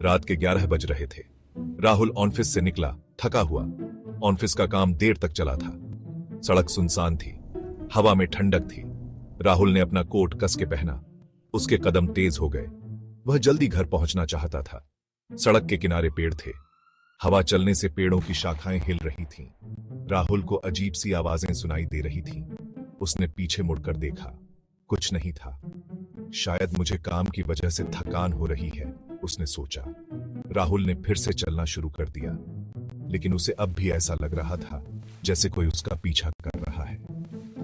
रात के 11 बज रहे थे। राहुल ऑफिस से निकला, थका हुआ। ऑफिस का काम देर तक चला था। सड़क सुनसान थी, हवा में ठंडक थी। राहुल ने अपना कोट कस के पहना। उसके कदम तेज हो गए। वह जल्दी घर पहुंचना चाहता था। सड़क के किनारे पेड़ थे। हवा चलने से पेड़ों की शाखाएं हिल रही थीं। राहुल को अजीब सी आवाजें सुनाई दे रही थीं। उसने पीछे मुड़कर देखा, कुछ नहीं था। शायद मुझे काम की वजह से थकान हो रही है, उसने सोचा। राहुल ने फिर से चलना शुरू कर दिया, लेकिन उसे अब भी ऐसा लग रहा था जैसे कोई उसका पीछा कर रहा है।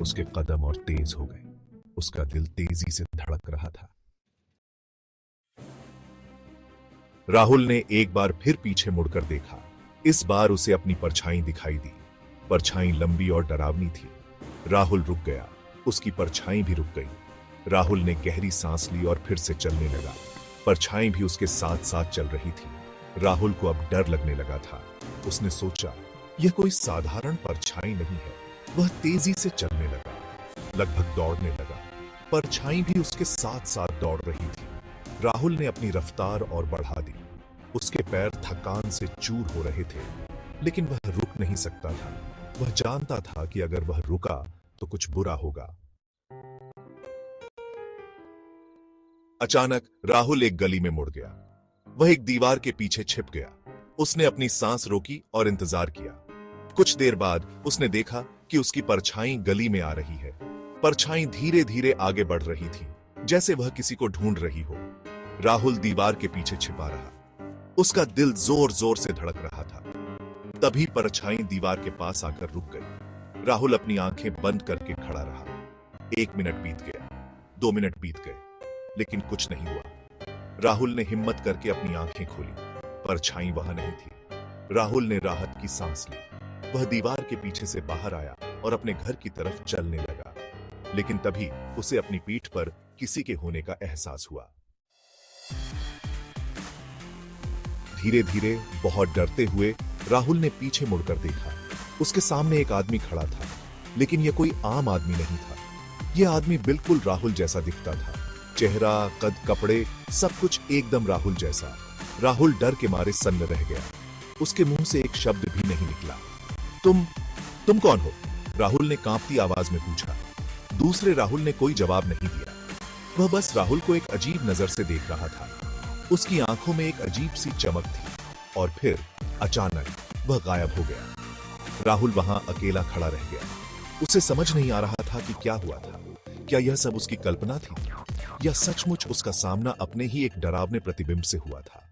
उसके कदम और तेज हो गए। उसका दिल तेजी से धड़क रहा था। राहुल ने एक बार फिर पीछे मुड़कर देखा। इस बार उसे अपनी परछाई दिखाई दी। परछाई लंबी और डरावनी थी। राहुल रुक गया। उसकी परछाई भी रुक गई। राहुल ने गहरी सांस ली और फिर से चलने लगा। परछाई भी उसके साथ साथ चल रही थी। राहुल को अब डर लगने लगा था। उसने सोचा, यह कोई साधारण परछाई नहीं है। वह तेजी से चलने लगा, लगभग दौड़ने लगा। परछाई भी उसके साथ साथ दौड़ रही थी। राहुल ने अपनी रफ्तार और बढ़ा दी। उसके पैर थकान से चूर हो रहे थे, लेकिन वह रुक नहीं सकता था। वह जानता था कि अगर वह रुका तो कुछ बुरा होगा। अचानक राहुल एक गली में मुड़ गया। वह एक दीवार के पीछे छिप गया। उसने अपनी सांस रोकी और इंतजार किया। कुछ देर बाद उसने देखा कि उसकी परछाई गली में आ रही है। परछाई धीरे धीरे आगे बढ़ रही थी, जैसे वह किसी को ढूंढ रही हो। राहुल दीवार के पीछे छिपा रहा। उसका दिल जोर जोर से धड़क रहा था। तभी परछाई दीवार के पास आकर रुक गई। राहुल अपनी आंखें बंद करके खड़ा रहा। 1 मिनट बीत गया, 2 मिनट बीत गए, लेकिन कुछ नहीं हुआ। राहुल ने हिम्मत करके अपनी आंखें खोली। परछाई वहां नहीं थी। राहुल ने राहत की सांस ली। वह दीवार के पीछे से बाहर आया और अपने घर की तरफ चलने लगा, लेकिन तभी उसे अपनी पीठ पर किसी के होने का एहसास हुआ। धीरे धीरे, बहुत डरते हुए राहुल ने पीछे मुड़कर देखा। उसके सामने एक आदमी खड़ा था, लेकिन यह कोई आम आदमी नहीं था। यह आदमी बिल्कुल राहुल जैसा दिखता था। चेहरा, कद, कपड़े, सब कुछ एकदम राहुल जैसा। राहुल डर के मारे सन्न रह गया। उसके मुंह से एक शब्द भी नहीं निकला। तुम कौन हो? राहुल ने कांपती आवाज में पूछा। दूसरे राहुल ने कोई जवाब नहीं दिया। वह बस राहुल को एक अजीब नजर से देख रहा था। उसकी आंखों में एक अजीब सी चमक थी, और फिर अचानक वह गायब हो गया। राहुल वहां अकेला खड़ा रह गया। उसे समझ नहीं आ रहा था कि क्या हुआ था। क्या यह सब उसकी कल्पना थी, या सचमुच उसका सामना अपने ही एक डरावने प्रतिबिंब से हुआ था?